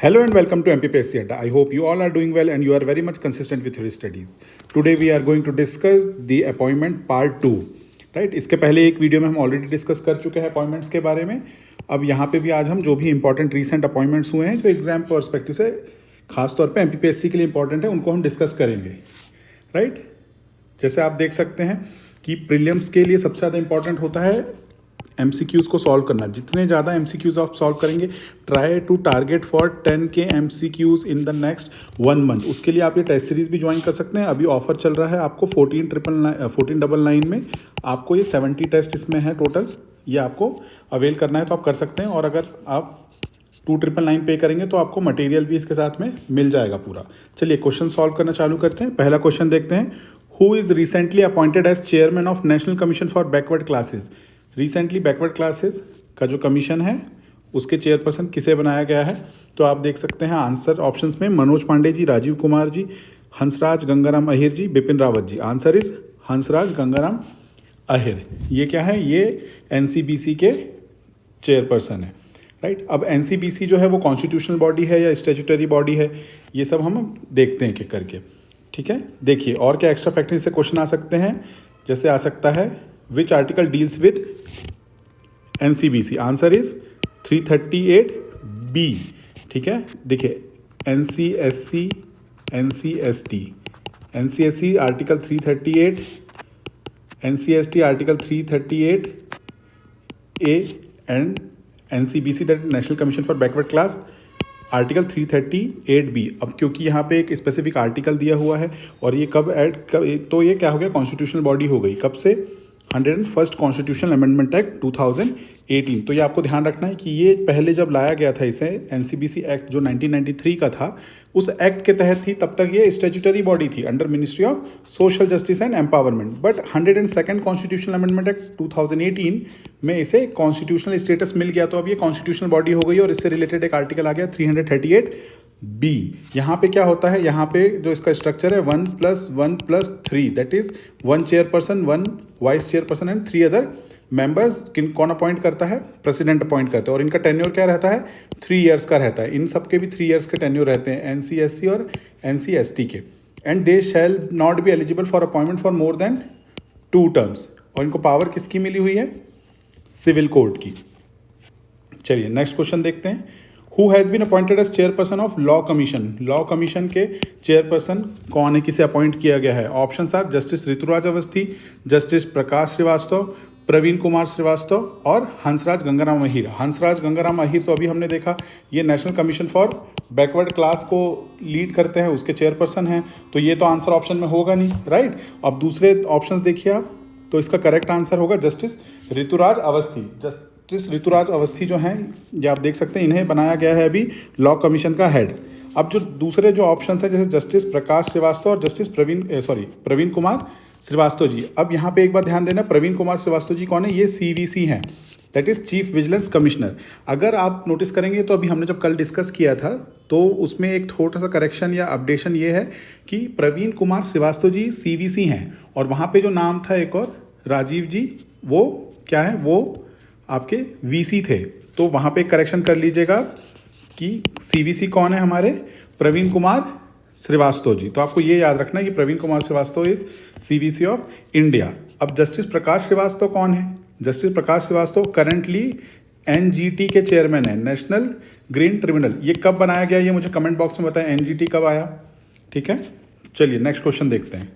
Hello and welcome to MPPSC Adda. I hope you all are doing well and you are very much consistent with your studies. Today we are going to discuss the appointment part 2. Right, इसके पहले एक video में हम already discuss कर चुके हैं appointments के बारे में. अब यहाँ पे भी आज हम जो भी इंपॉर्टेंट रीसेंट अपॉइंटमेंट्स हुए हैं जो एग्जाम पर्सपेक्टिव से खासतौर पे एमपीपीएससी के लिए इंपॉर्टेंट है उनको हम डिस्कस करेंगे. राइट, जैसे आप देख सकते हैं कि प्रीलिम्स के लिए सबसे ज़्यादा इंपॉर्टेंट होता है एमसीक्यूज़ को सॉल्व करना. जितने ज़्यादा एमसीक्यूज़ आप सॉल्व करेंगे, try to target for 10K MCQs in the next 1 month. उसके लिए आप ये टेस्ट सीरीज़ भी ज्वाइन कर सकते हैं. अभी ऑफर चल रहा है आपको 1499 में. आपको ये 70 टेस्ट इसमें है टोटल. ये आपको अवेल करना है तो आप कर सकते हैं. और अगर आप 2999 पे करेंगे तो आपको मटेरियल भी इसके साथ में मिल जाएगा पूरा. चलिए क्वेश्चन सॉल्व करना चालू करते हैं. पहला क्वेश्चन देखते हैं. Who is recently appointed as chairman of national commission for backward classes. Recently backward classes का जो कमीशन है उसके चेयरपर्सन किसे बनाया गया है. तो आप देख सकते हैं आंसर ऑप्शंस में मनोज पांडे जी, राजीव कुमार जी, हंसराज गंगाराम अहिर जी, बिपिन रावत जी. Answer is Hansraj Gangaram Ahir. ये क्या है? ये एनसीबीसी के चेयरपर्सन है. राइट, अब एनसीबीसी जो है वो कॉन्स्टिट्यूशनल बॉडी है या स्टैट्यूटरी बॉडी है, ये सब हम देखते हैं कि करके. ठीक है, देखिए और क्या एक्स्ट्रा फैक्टर से क्वेश्चन आ सकते हैं. जैसे आ सकता है which article deals with NCBC. Answer is 338B. ठीक है, देखिए NCSC, ancestry, NCSC article 338, ancestry article 338A and NCBC that national commission for backward class article 338B. अब क्योंकि यहाँ पे एक स्पेसिफिक आर्टिकल दिया हुआ है और ये कब तो ये क्या हो गया? कॉन्स्टिट्यूशनल बॉडी हो गई. कब से? 101st constitutional amendment act 2018. तो ये आपको ध्यान रखना है कि ये पहले जब लाया गया था इसे एनसीबीसी एक्ट जो 1993 का था, उस एक्ट के तहत थी. तब तक ये स्टैट्यूटरी बॉडी थी under ministry of social justice and empowerment. But 102nd constitutional amendment act 2018 में इसे कॉन्स्टिट्यूशनल स्टेटस मिल गया. तो अब ये कॉन्स्टिट्यूशनल बॉडी हो गई और इससे रिलेटेड एक आर्टिकल आ गया 338B. यहाँ पे क्या होता है? यहाँ पे जो इसका स्ट्रक्चर है 1+1+3 that is 1 chairperson, 1 vice chairperson and 3 other members. कौन अपॉइंट करता है? प्रेसिडेंट अपॉइंट करता है. और इनका टेन्योर क्या रहता है? 3 इयर्स का रहता है. इन सबके भी 3 इयर्स के टेन्योर रहते हैं, एनसीएससी और एनसीएसटी के. And they shall not be eligible for appointment for more than 2 terms. और इनको पावर किसकी मिली हुई है? सिविल कोड की. चलिए नेक्स्ट क्वेश्चन देखते हैं. Who has been appointed as chairperson of law commission. Law commission के चेयरपर्सन कौन है? किसे अपॉइंट किया गया है? Options are justice Rituraj Awasthi, justice Prakash Srivastava, Praveen Kumar Srivastava और हंसराज गंगाराम अहिर. हंसराज गंगाराम अहिर तो अभी हमने देखा ये national commission for backward class को लीड करते हैं, उसके चेयरपर्सन हैं. तो ये तो आंसर ऑप्शन में होगा नहीं. राइट, अब दूसरे ऑप्शंस देखिए आप. तो इसका करेक्ट आंसर होगा जस्टिस ऋतुराज अवस्थी. जस्टिस ऋतुराज अवस्थी जो हैं ये आप देख सकते हैं, इन्हें बनाया गया है अभी लॉ कमीशन का हेड. अब जो दूसरे जो ऑप्शंस हैं जैसे जस्टिस प्रकाश श्रीवास्तव और जस्टिस प्रवीण कुमार श्रीवास्तव जी. अब यहाँ पे एक बात ध्यान देना, प्रवीण कुमार श्रीवास्तव जी कौन है? ये सीवीसी हैं, that is chief vigilance commissioner. अगर आप नोटिस करेंगे तो अभी हमने जब कल डिस्कस किया था तो उसमें एक थोड़ा सा करेक्शन या अपडेशन ये है कि प्रवीण कुमार श्रीवास्तव जी सीवीसी हैं और वहाँ पे जो नाम था एक और राजीव जी, वो क्या है? वो आपके वीसी थे. तो वहाँ पे करेक्शन कर लीजिएगा कि सीवीसी कौन है हमारे? प्रवीण कुमार श्रीवास्तव जी. तो आपको ये याद रखना है कि Praveen Kumar Srivastava is CVC of India. अब जस्टिस प्रकाश श्रीवास्तव कौन है? Justice Prakash Srivastava currently NGT के चेयरमैन है, नेशनल ग्रीन ट्रिब्यूनल. ये कब बनाया गया ये मुझे कमेंट बॉक्स में बताएं, एनजीटी कब आया. ठीक है, चलिए नेक्स्ट क्वेश्चन देखते हैं.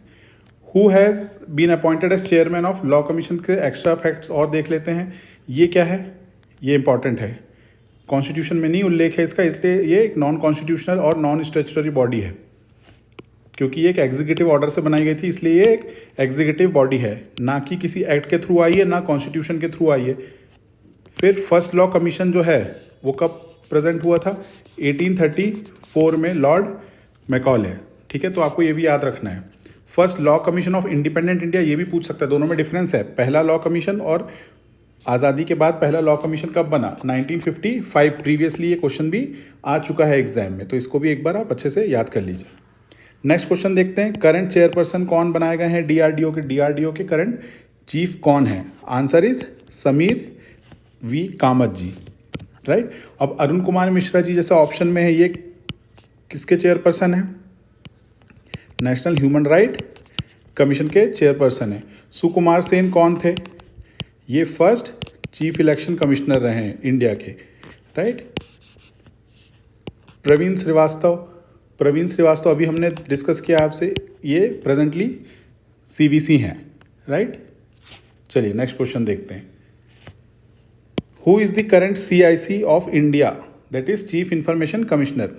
Who has been appointed as chairman of law commission के एक्स्ट्रा फैक्ट्स और देख लेते हैं. ये क्या है? ये इंपॉर्टेंट है, कॉन्स्टिट्यूशन में नहीं उल्लेख है इसका, इसलिए ये एक नॉन कॉन्स्टिट्यूशनल और नॉन स्टैट्यूटरी बॉडी है. क्योंकि ये एक एग्जीक्यूटिव ऑर्डर से बनाई गई थी इसलिए ये एक एग्जीक्यूटिव बॉडी है, ना कि किसी एक्ट के थ्रू आई है, ना कॉन्स्टिट्यूशन के थ्रू आई है. फिर फर्स्ट लॉ कमीशन जो है वो कब प्रेजेंट हुआ था? 1834 में लॉर्ड मैकॉले. ठीक है, तो आपको ये भी याद रखना है. First law commission of independent India, ये भी पूछ सकता है, दोनों में डिफरेंस है. पहला लॉ कमीशन और आज़ादी के बाद पहला लॉ कमीशन कब बना? 1955. प्रीवियसली ये क्वेश्चन भी आ चुका है एग्जाम में, तो इसको भी एक बार आप अच्छे से याद कर लीजिए. नेक्स्ट क्वेश्चन देखते हैं. करंट चेयरपर्सन कौन बनाए गए हैं डीआरडीओ के? डीआरडीओ के करंट चीफ कौन है? Answer is Sameer V Kamath ji. Right. अब अरुण कुमार मिश्रा जी जैसे ऑप्शन में है, ये किसके चेयरपर्सन है? नेशनल ह्यूमन राइट कमीशन के चेयरपर्सन है। सुकुमार सेन कौन थे? ये फर्स्ट चीफ इलेक्शन कमिश्नर रहे हैं इंडिया के, राइट। प्रवीण श्रीवास्तव अभी हमने डिस्कस किया आपसे, ये प्रेजेंटली सीवीसी हैं, राइट। चलिए नेक्स्ट क्वेश्चन देखते हैं। Who is the current CIC of India? That is chief information commissioner,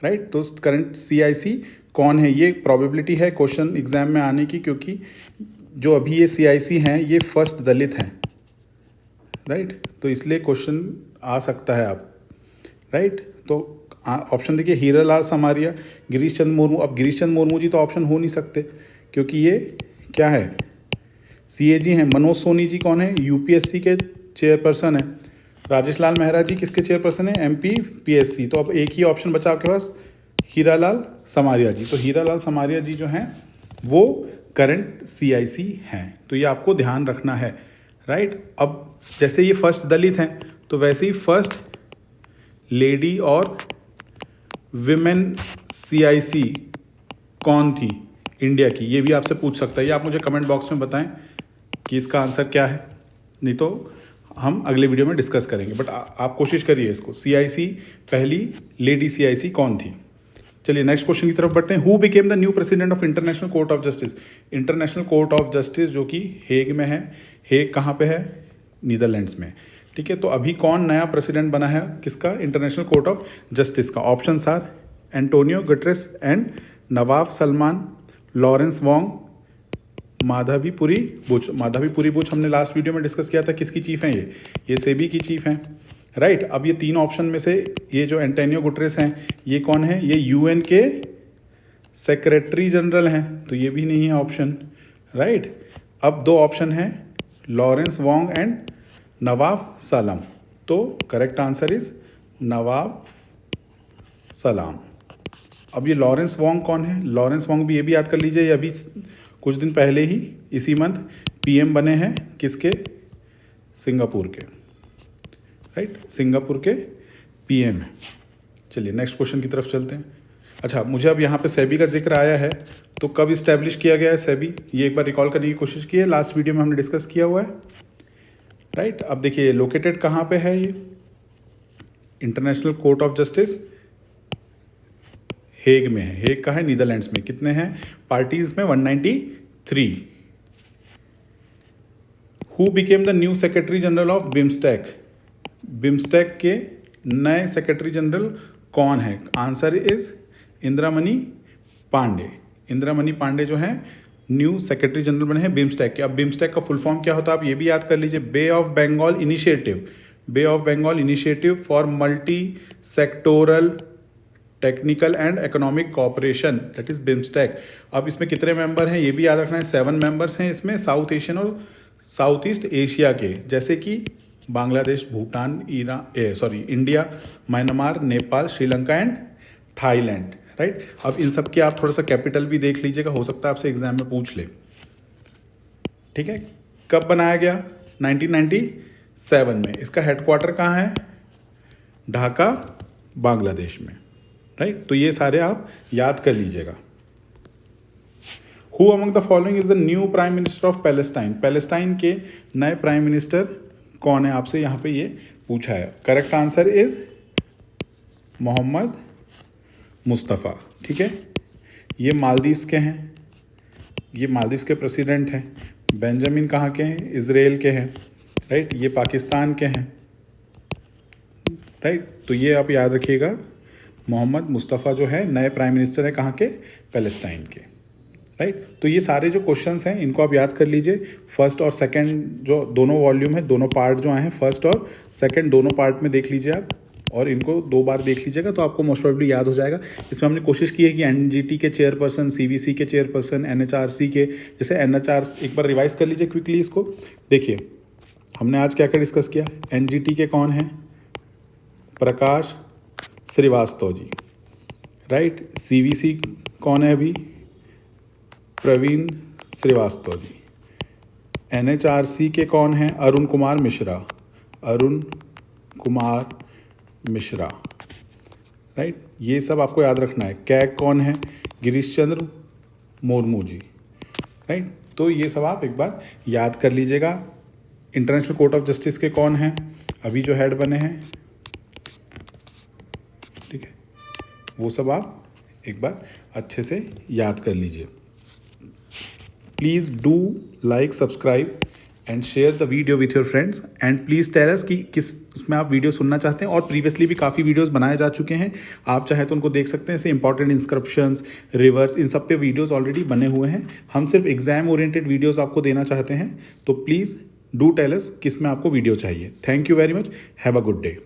right. तो करंट सीआईसी कौन है? ये प्रोबेबिलिटी है क्वेश्चन एग्जाम में आने की, क्योंकि जो अभी ये सीआईसी हैं ये फर्स्ट दलित हैं, राइट। तो इसलिए क्वेश्चन आ सकता है आप, राइट। तो ऑप्शन देखिए, हीरालाल समारिया, गिरीश चंद्र मुर्मू। अब गिरीश चंद्र मुर्मू जी तो ऑप्शन हो नहीं सकते, क्योंकि ये क्या है? सीएजी हैं। मनोज सोनी जी कौन है? यूपीएससी के चेयरपर्सन है। राजेश लाल मेहरा जी किसके चेयरपर्सन है? MP PSC. तो अब एक ही ऑप्शन बचा आपके पास, हीरालाल समारिया जी। तो हीरालाल समारिया जी जो हैं वो करंट सीआईसी हैं। तो ये आपको ध्यान रखना है, राइट। अब जैसे ये फर्स्ट दलित हैं, तो वैसे ही फर्स्ट लेडी और विमेन सीआईसी कौन थी इंडिया की? ये भी आपसे पूछ सकता है। ये आप मुझे कमेंट बॉक्स में बताएं कि इसका आंसर क्या है, नहीं तो हम अगले वीडियो में डिस्कस करेंगे। बट आप कोशिश करिए इसको, सीआईसी पहली लेडी सीआईसी कौन थी? चलिए नेक्स्ट क्वेश्चन की तरफ बढ़ते हैं। Who became the new president of international court of justice? International court of justice जो कि हेग में है। हेग कहाँ पे है? नीदरलैंड्स में, ठीक है। तो अभी कौन नया प्रेसिडेंट बना है किसका? इंटरनेशनल कोर्ट ऑफ जस्टिस का। Option are Antonio Guterres and Nawaf Salam, Lawrence Wong, Madhabi Puri Buch हमने लास्ट वीडियो में डिस्कस किया था। किसकी चीफ हैं ये सेबी की चीफ हैं, राइट। अब ये तीन ऑप्शन में से ये जो एंटोनियो गुटेरेस हैं ये कौन है? ये यूएन के सेक्रेटरी जनरल हैं, तो ये भी नहीं है ऑप्शन, राइट। अब दो ऑप्शन हैं, लॉरेंस वोंग एंड नवाब सलाम। तो करेक्ट आंसर इज नवाब सलाम। अब ये लॉरेंस वोंग कौन है? लॉरेंस वोंग भी, ये भी याद कर लीजिए, ये अभी कुछ दिन पहले ही इसी मंथ पीएम बने हैं। किसके? सिंगापुर के, राइट। सिंगापुर के पीएम हैं। चलिए नेक्स्ट क्वेश्चन की तरफ चलते हैं। अच्छा, मुझे अब यहाँ पे सेबी का जिक्र आया है, तो कब इस्टेब्लिश किया गया है सेबी? ये एक बार रिकॉल करने की कोशिश की है, लास्ट वीडियो में हमने डिस्कस किया हुआ है, राइट। अब देखिए लोकेटेड कहाँ पे है ये? International court of justice Hague में है। हेग का है नीदरलैंड्स में। कितने हैं पार्टीज में? 193। Who became the new secretary general of BIMSTEC? BIMSTEC के नए सेक्रेटरी जनरल कौन है? Answer is Indramani Pandey. इंदिरामणि पांडे जो है न्यू सेक्रेटरी जनरल बने हैं बिम्स्टेक के। अब बिम्स्टेक का फुल फॉर्म क्या होता है आप ये भी याद कर लीजिए, Bay of Bengal initiative. Bay of Bengal initiative for multi sectoral technical and economic cooperation, that is BIMSTEC. अब इसमें कितने मेंबर हैं ये भी याद रखना है, 7 मेंबर्स हैं इसमें, साउथ एशियन और साउथ ईस्ट एशिया के, जैसे कि Bangladesh, Bhutan, India, Myanmar, Nepal, Sri Lanka and Thailand, right. अब इन सब के आप थोड़ा सा कैपिटल भी देख लीजिएगा, हो सकता है आपसे एग्जाम में पूछ ले, ठीक है। कब बनाया गया? 1997 में। इसका हेडक्वार्टर कहाँ है? ढाका, बांग्लादेश में, राइट। तो ये सारे आप याद कर लीजिएगा। Who among the following is the new prime minister of Palestine? Palestine के नए प्राइम मिनिस्टर कौन है? आपसे यहाँ पे ये पूछा है। Correct answer is Mohammad Mustafa, ठीक है। ये मालदीव्स के हैं, ये मालदीव्स के प्रेसिडेंट हैं। बेंजामिन कहाँ के हैं? इजराइल के हैं, राइट। ये पाकिस्तान के हैं, राइट। तो ये आप याद रखिएगा, मोहम्मद मुस्तफ़ा जो है नए प्राइम मिनिस्टर हैं कहाँ के? पैलेस्टाइन के, राइट। तो ये सारे जो क्वेश्चंस हैं इनको आप याद कर लीजिए। फर्स्ट और सेकंड जो दोनों वॉल्यूम है, दोनों पार्ट जो आए हैं, फर्स्ट और सेकंड दोनों पार्ट में देख लीजिए आप, और इनको 2 बार देख लीजिएगा तो आपको मोस्ट प्रोबेबली याद हो जाएगा। इसमें हमने कोशिश की है कि एनजीटी के चेयरपर्सन, सीवीसी के चेयरपर्सन, एनएचआरसी के, जैसे एनएचआर एक बार रिवाइज कर लीजिए क्विकली इसको। देखिए हमने आज क्या क्या डिस्कस किया। एनजीटी के कौन है? प्रकाश श्रीवास्तव जी, राइट। सीवीसी कौन है अभी? प्रवीण श्रीवास्तव जी। एनएचआरसी के कौन हैं? अरुण कुमार मिश्रा, अरुण कुमार मिश्रा, राइट। ये सब आपको याद रखना है। कैग कौन है? गिरीश चंद्र मुर्मू जी, राइट। तो ये सब आप एक बार याद कर लीजिएगा। इंटरनेशनल कोर्ट ऑफ जस्टिस के कौन हैं अभी जो हेड बने हैं, ठीक है, वो सब आप एक बार अच्छे से याद कर लीजिए। Please do like, subscribe and share the video with your friends and please tell us कि किस में आप वीडियो सुनना चाहते हैं। और प्रीवियसली भी काफ़ी वीडियोस बनाए जा चुके हैं, आप चाहे तो उनको देख सकते हैं। जैसे इंपॉर्टेंट इंस्क्रिप्शंस, रिवर्स, इन सब पे वीडियोस ऑलरेडी बने हुए हैं। हम सिर्फ एग्जाम ओरिएंटेड वीडियोस आपको देना चाहते हैं, तो प्लीज़ डू टेल अस किस में आपको वीडियो चाहिए। Thank you very much, have a good day.